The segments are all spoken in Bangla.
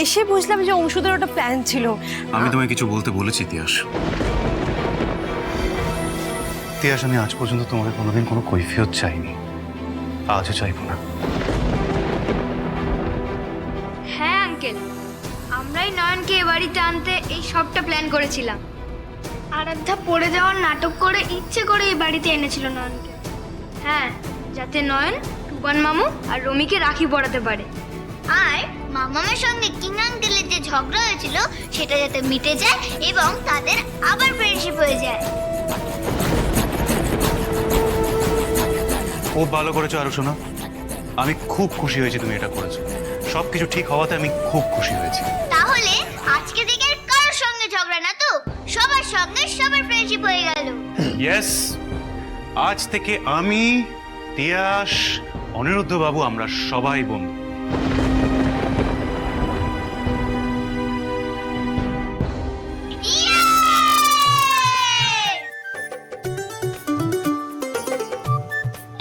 এসে বুঝলাম যে অংশুদের ওটা প্ল্যান ছিল। আমি তোমায় কিছু বলতে বলেছি তিয়াস। তিয়াস, আমি আজ পর্যন্ত তোমাকে কোনোদিন কোনো কৈফিয়ত চাইনি, আজও চাইবো না। হ্যাঁ আঙ্কেল, আমরাই নয়নকে এ বাড়িতে আনতে এই সবটা প্ল্যান করেছিলাম। আরাধ্যা পড়ে যাওয়ার নাটক করে ইচ্ছে করে এই বাড়িতে এনেছিল নয়নকে। হ্যাঁ, যাতে নয়ন টুবান মামু আর রমিকে রাখি পরাতে পারে। আর মামামের সঙ্গে কিং আঙ্কেলের যে ঝগড়া হয়েছিল সেটা যাতে মিটে যায় এবং তাদের আবার ফ্রেন্ডশিপ হয়ে যায়। খুব ভালো করেছো আরুষোনা, আমি খুব খুশি হয়েছি তুমি এটা করেছো। সবকিছু ঠিক হওয়াতে আমি খুব খুশি হয়েছি। তাহলে আজকে থেকে আর কারোর সঙ্গে ঝগড়া না তো, সবার সঙ্গে সবার ফ্রেন্ডশিপ হয়ে গেল। ইয়েস, আজ থেকে আমি, তিয়াস, অনিরুদ্ধ বাবু আমরা সবাই বন্ধু।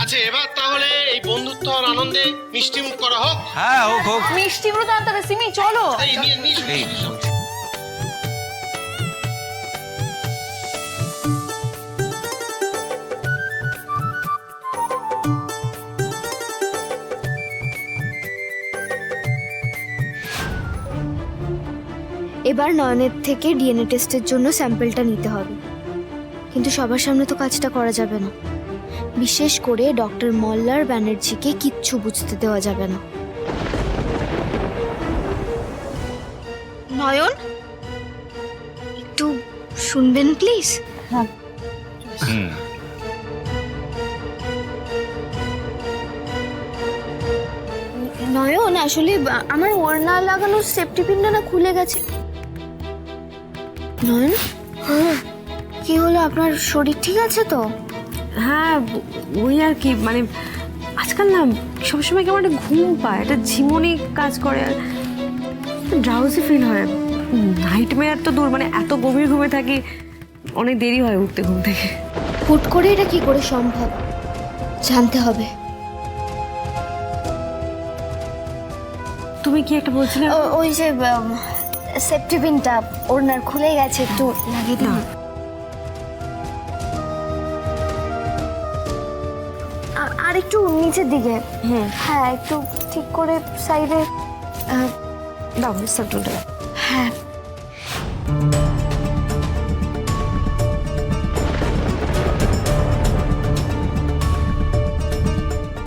আচ্ছা, এবার তাহলে এই বন্ধুত্ব আর আনন্দে মিষ্টি মুখ করা হোক। হ্যাঁ, হোক হোক। মিষ্টি ব্রত তাড়াতাড়ি সিমি চলো। এই নিয়ে নিয়ে এবার নয়নের থেকে ডিএনএ টেস্টের জন্য স্যাম্পলটা নিতে হবে, কিন্তু সবার সামনে তো কাজটা করা যাবে না। বিশেষ করে ডক্টর মল্লার ব্যানার্জিকে কিচ্ছু বুঝতে দেওয়া যাবে না। নয়ন, একটু শুনবেন প্লিজ? নয়ন, আসলে আমার ওড়না লাগানো সেফটি পিনটা না খুলে গেছে। নয়ন, কি হলো? আপনার শরীর ঠিক আছে তো? হ্যাঁ, ওই আর কি, মানে আজকাল না সবসময় কেমন একটা ঘুম পায়, একটা ঝিমুনি কাজ করে, আর ড্রাউজি ফিল হয়। নাইট মেয়ার তো দূর, মানে এত গভীর ঘুমে থাকি, অনেক দেরি হয় উঠতে ঘুম থেকে। হুট করে এটা কি করে সম্ভব জানতে হবে। তুমি কি একটা বলছিলে? ওই যে সেফটি পিনটা ওড়নার খুলে গেছে, একটু লাগিয়ে দিন। আর একটু নিচের দিকে। হ্যাঁ, একটু ঠিক করে সাইডে দাও সাবটুলটা। হ্যাঁ,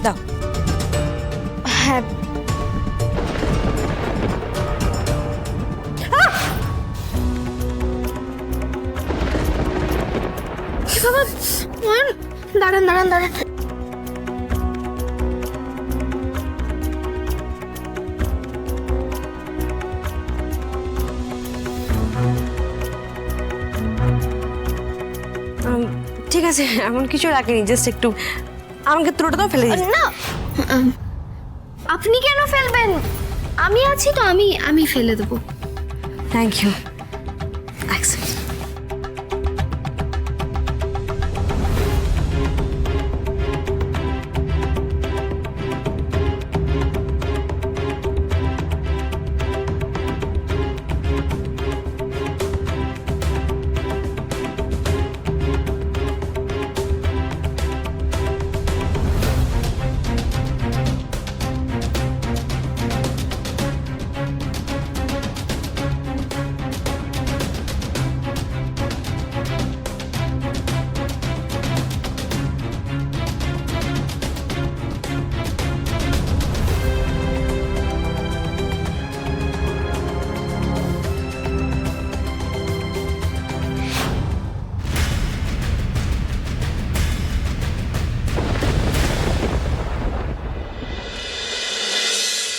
দাও। হ্যাঁ, বাবা, দাঁড়ান দাঁড়ান দাঁড়ান। ঠিক আছে, এমন কিছু রাখিনি, জাস্ট একটু আমাকে তুলোটা তো ফেলে দিন। না, আপনি কেন ফেলবেন? আমি আছি তো, আমি ফেলে দেবো। Thank you. অ্যাকসেপ্ট।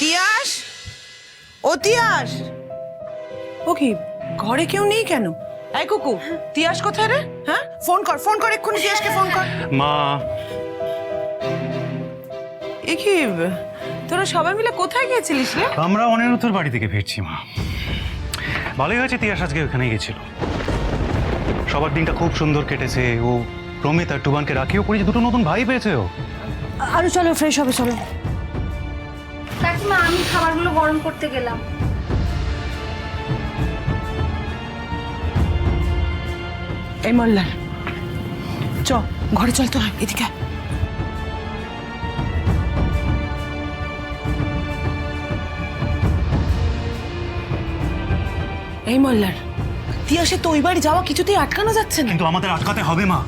তিয়াস, ও তিয়াস, ও কি ঘরে কেউ নেই কেন? এই কুকু, তিয়াস কোথায় রে? হ্যাঁ, ফোন কর এক্ষুনি তিয়াসকে ফোন কর। মা, এ কি তোরা সবাই মিলে কোথায় গেছিলিস রে? আমরা অনিরুদ্ধর বাড়ি থেকে ফিরছি মা। ভালোই হয়েছে তিয়াস আজকে ওখানে গেছিল। সবার দিনটা খুব সুন্দর কেটেছে। ও প্রমিত আর টুবানকে রাখিও পড়েছে, দুটো নতুন ভাই পেয়েছে ও। আরো চলো, ফ্রেশ হবে, চলো। কাকিমা, আমি খাবারগুলো গরম করতে গেলাম। এই মল্লার চ ঘরে চল তো, এদিকে আয়। এই মল্লার, তিয়াসে তো ওই বাড়ি যাওয়া কিছুতেই আটকানো যাচ্ছে না। কিন্তু আমাদের আটকাতে হবে মা,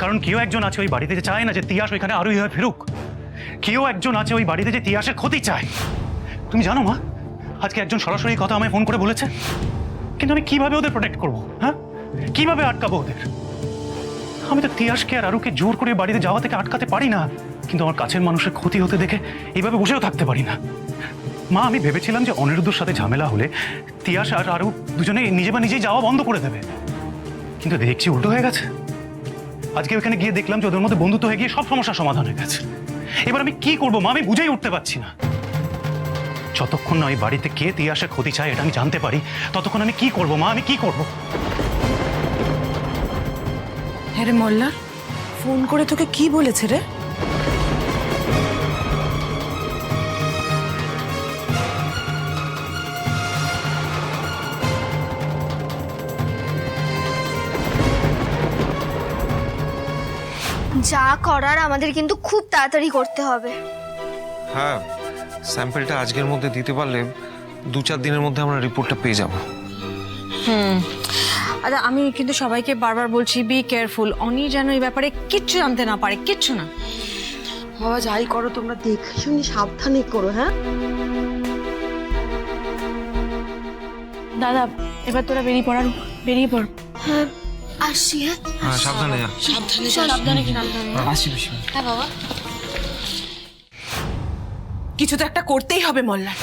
কারণ কেউ একজন আছে ওই বাড়িতে যে চায় না যে তিয়াস ওইখানে আরোহী হয়ে ফেরুক। কেউ একজন আছে ওই বাড়িতে যে তিয়াসের ক্ষতি চায়। তুমি জানো মা, আজকে একজন সরাসরি কথা আমায় ফোন করে বলেছে, কিন্তু আমি কিভাবে ওদের প্রোটেক্ট করবো? হ্যাঁ, কিভাবে আটকাবো ওদের? আমি তো তিয়াসকে আর আরুকে জোর করে বাড়িতে যাওয়া থেকে আটকাতে পারি না, কিন্তু আমার কাছের মানুষের ক্ষতি হতে দেখে এইভাবে বসেও থাকতে পারি না। মা, আমি ভেবেছিলাম যে অনিরুদ্ধর সাথে ঝামেলা হলে তিয়াস আর আরু দুজনে নিজেই যাওয়া বন্ধ করে দেবে, কিন্তু দেখছি উল্টো হয়ে গেছে। আজকে ওখানে গিয়ে দেখলাম যে ওদের মধ্যে বন্ধুত্ব হয়ে গিয়ে সব সমস্যার সমাধান হয়ে গেছে। এবার আমি কি করবো মা, আমি বুঝেই উঠতে পারছি না। যতক্ষণ না ওই বাড়িতে কে তিয়াসের ক্ষতি চায় এটা আমি জানতে পারি, ততক্ষণ আমি কি করবো মা, আমি কি করবো? হ্যাঁ রে মল্লার, ফোন করে তোকে কি বলেছে রে? যা করার আমাদের কিন্তু খুব তাড়াতাড়ি করতে হবে। হ্যাঁ, স্যাম্পলটা আজকের মধ্যে দিতে পারলে 2-4 দিনের মধ্যে আমরা রিপোর্টটা পেয়ে যাব। আচ্ছা, আমি কিন্তু সবাইকে বারবার বলছি, বি কেয়ারফুল। অনি যেন এই ব্যাপারে কিচ্ছু জানতে না পারে, কিচ্ছু না। বাবা যাই করো তোমরা দেখে শুনে সাবধানে করো। হ্যাঁ দাদা, এবার তোরা বেরিয়ে পড়। হ্যাঁ, আসছি। হ্যাঁ, হ্যাঁ, সাবধানে যা। আসি বেশি। হ্যাঁ বাবা, কিছু তো একটা করতেই হবে মল্লার।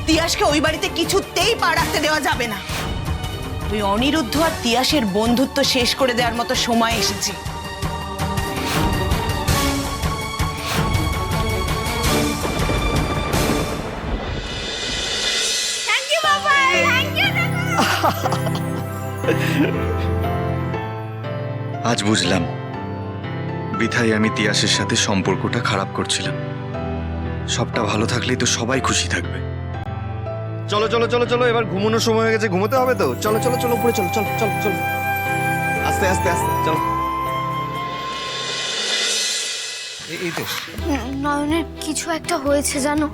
তিয়াসকে ওই বাড়িতে কিছুতেই পা রাখতে দেওয়া যাবে না। ওই অনিরুদ্ধ আর তিয়াসের বন্ধুত্ব শেষ করে দেওয়ার মতো সময় এসেছে। আজ বুঝলাম বৃথায় আমি তিয়াসের সাথে সম্পর্কটা খারাপ করছিলাম। সবটা ভালো থাকলেই তো সবাই খুশি থাকবে। চলো চলো চলো চলো, এবার ঘুমানোর সময় হয়ে গেছে, ঘুমোতে হবে তো। চলো চলো চলো, উপরে চলো চলো চলো চলো, আস্তে আস্তে আস্তে চলো। এই তো নয়নের কিছু একটা হয়েছে জানো,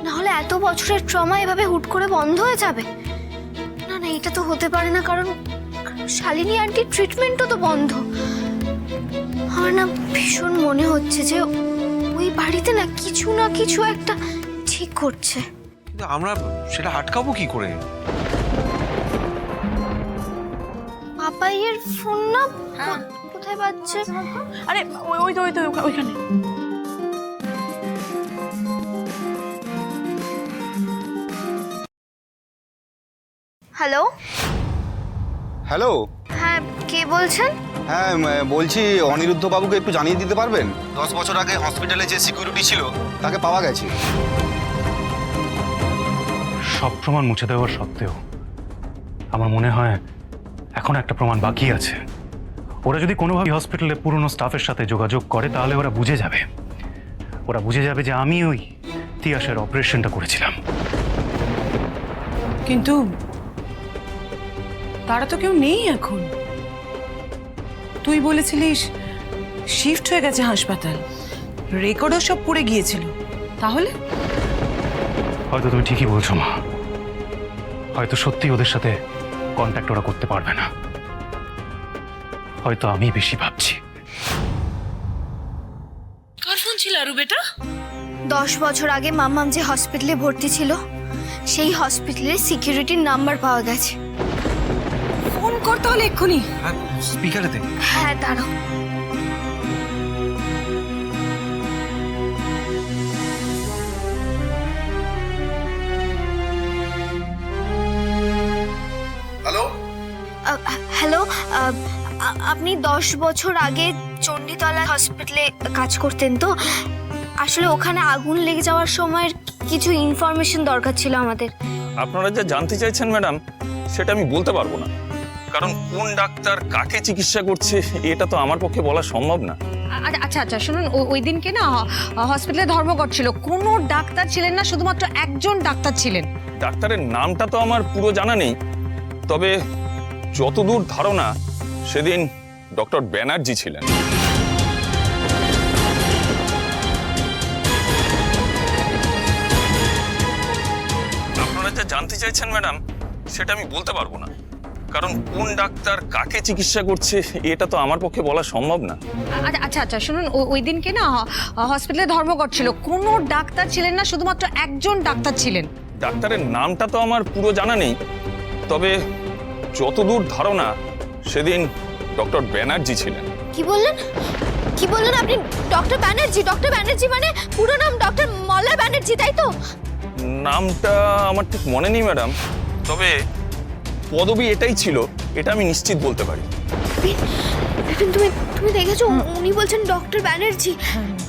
না হলে এত বছরের ট্রমা এভাবে হুট করে বন্ধ হয়ে যাবে না। না, এটা তো হতে পারে না, কারণ শালিনী আন্টির ট্রিটমেন্টও তো বন্ধ। আমার না ভীষণ মনে হচ্ছে যে ওই বাড়িতে না কিছু একটা ঠিক করছে। কিন্তু আমরা সেটা আটকাবো কি করে? পাপাইয়ের ফোন না কোথায় বাজছে? আরে ওই তো ওইখানে। হ্যালো, হ্যালো, হ্যাঁ কে বলছেন? হ্যাঁ বলছি অনিরুদ্ধ বাবুকে একটু জানিয়ে দিতে পারবেন? 10 বছর আগে হসপিটালে যে সিকিউরিটি ছিল তাকে পাওয়া গেছে। সব প্রমাণ মুছে দেওয়ার সত্ত্বেও আমার মনে হয় এখন একটা প্রমাণ বাকি আছে। ওরা যদি কোনোভাবে হসপিটালে পুরনো স্টাফের সাথে যোগাযোগ করে, তাহলে ওরা বুঝে যাবে যে আমি ওই তিয়াসের অপারেশনটা করেছিলাম। কিন্তু তারা তো কেউ নেই এখন। তুই বলেছিলিস শিফট হয়ে গেছে হাসপাতাল, রেকর্ডও সব পড়ে গিয়েছিল। তাহলে হয়তো তুমি ঠিকই বলছো মা, হয়তো সত্যি ওদের সাথে কন্ট্যাক্ট ওরা করতে পারবে না। হয়তো আমি বেশি ভাবছি। কার ফোন ছিল আরু বেটা? 10 বছর আগে মাম্মাম যে হসপিটালে ভর্তি ছিল, সেই হসপিটালের সিকিউরিটির নাম্বার পাওয়া গেছে। ফোন কর তাহলে এক্ষুনি। হ্যাঁ, স্পিকারে দে। হ্যাঁ, দাঁড়াও। হ্যালো, হ্যালো, আপনি 10 বছর আগে চণ্ডীতলা হসপিটালে কাজ করতেন তো? আসলে ওখানে আগুন লেগে যাওয়ার সময় কিছু ইনফরমেশন দরকার ছিল আমাদের। আপনারা যা জানতে চাইছেন ম্যাডাম, সেটা আমি বলতে পারবো না, কারণ কোন ডাক্তার কাকে চিকিৎসা করছে এটা তো আমার পক্ষে বলা সম্ভব না। আচ্ছা শুনুন, ওই দিনকে না হসপিটালে ধর্মঘট ছিল, কোনো ডাক্তার ছিলেন না, শুধুমাত্র একজন ডাক্তার ছিলেন। ডাক্তারের নামটা তো আমার পুরো জানা নেই, তবে যতদূর ধারণা সেদিন ডক্টর ব্যানার্জি ছিলেন। আপনারা যা জানতে চাইছেন ম্যাডাম, সেটা আমি বলতে পারবো না, কারণ কোন ডাক্তার কাকে চিকিৎসা করছে এটা তো আমার পক্ষে বলা সম্ভব না। আচ্ছা আচ্ছা শুনুন, ওই দিনকে না হসপিটালে ধর্মঘট ছিল, কোনো ডাক্তার ছিলেন না, শুধুমাত্র একজন ডাক্তার ছিলেন। ডাক্তারের নামটা তো আমার পুরো জানা নেই, তবে যতদূর ধারণা সেদিন ডক্টর ব্যানার্জি ছিলেন। কি বললেন আপনি? ডক্টর ব্যানার্জি মানে পুরো নাম ডক্টর মল্লার ব্যানার্জি, তাই তো? নামটা আমার ঠিক মনে নেই ম্যাডাম, তবে পদবি এটাই ছিল, এটা আমি নিশ্চিত বলতে পারি। বিপিন, তুমি দেখেছো উনি বলছেন ডক্টর ব্যানার্জি,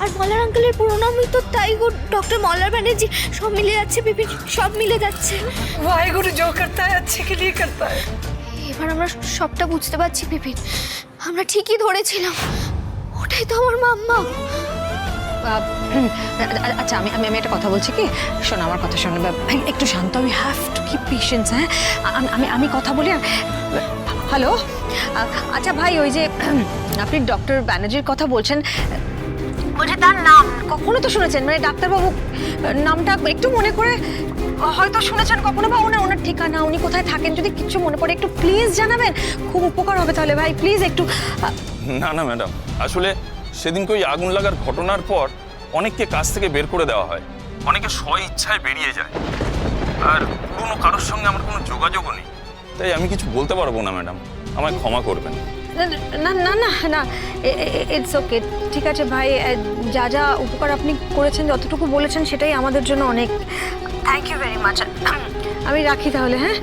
আর মল্লার আঙ্কেলের পুরো নামই তো তাই গো, ডক্টর মল্লার ব্যানার্জি। সব মিলে যাচ্ছে বিপিন, সব মিলে যাচ্ছে। वाहेगुरु जो करता है अच्छे के लिए करता है। এবার আমরা সবটা বুঝতে পারছি বিপিন, আমরা ঠিকই ধরেছিলাম, ওটাই তো আমার মাম্মা। আচ্ছা আমি একটা কথা বলছি কি, শোনো আমার কথা শোনো, একটু শান্ত, we have to keep patience. হ্যাঁ, আমি কথা বলি। হ্যালো, আচ্ছা ভাই, ওই যে আপনি ডক্টর ব্যানার্জির কথা বলছেন, বলছে তার নাম কখনো তো শুনেছেন, মানে ডাক্তারবাবু নামটা একটু মনে করে হয়তো শুনেছেন কখনো, বা ওনার ঠিকানা, উনি কোথায় থাকেন, যদি কিছু মনে পড়ে একটু প্লিজ জানাবেন, খুব উপকার হবে তাহলে ভাই, প্লিজ একটু। না না ম্যাডাম, আসলে সেদিনকে ওই আগুন লাগার ঘটনার পর অনেককে কাজ থেকে বের করে দেওয়া হয়, অনেকে স্ব ইচ্ছায় বেরিয়ে যায়, আর পুরনো কারোর সঙ্গে আমার কোনো যোগাযোগও নেই, তাই আমি কিছু বলতে পারবো না ম্যাডাম, আমায় ক্ষমা করবেন। না না না না, ইটস ওকে, ঠিক আছে ভাই, যা যা উপকার আপনি করেছেন, যতটুকু বলেছেন সেটাই আমাদের জন্য অনেক। Thank you very much. আমি রাখি তাহলে। হ্যাঁ,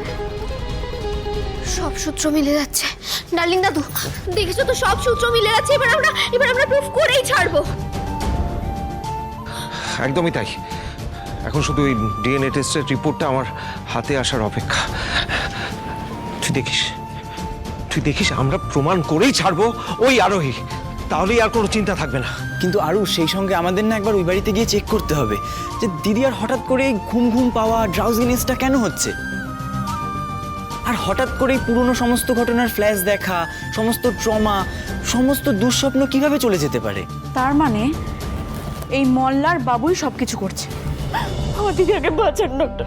সব সূত্র মিলে যাচ্ছে ডার্লিং দাদু, দেখেছো তো, সব সূত্র মিলে যাচ্ছে। এবার আমরা প্রুফ করেই ছাড়বো। একদমই তাই। এখন শুধু ওই ডিএনএ টেস্টের রিপোর্টটা আমার হাতে আসার অপেক্ষা। তুই দেখিস আমরা প্রমাণ করেই ছাড়বো ওই আরোহী, তাহলেই আর কোনো চিন্তা থাকবে না। কিন্তু আরও সেই সঙ্গে আমাদের না একবার ওই বাড়িতে গিয়ে চেক করতে হবে যে দিদি আর হঠাৎ করে ঘুম পাওয়া, ড্রাউজিনেসটা কেন হচ্ছে, আর হঠাৎ করেই পুরনো সমস্ত ঘটনার ফ্ল্যাশ দেখা, সমস্ত ট্রমা, সমস্ত দুঃস্বপ্ন কিভাবে চলে যেতে পারে। তার মানে এই মল্লার বাবুই সবকিছু করছে। আমার দিদিকে বাঁচান ডক্টর,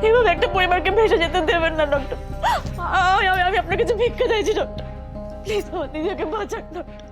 এভাবে একটা পরিবারকে ভেসে যেতে দেবেন না ডক্টর। আমি আপনার কাছে ভিক্ষা চাইছি ডক্টর, প্লিজ আমার দিদিকে বাঁচান ডক্টর।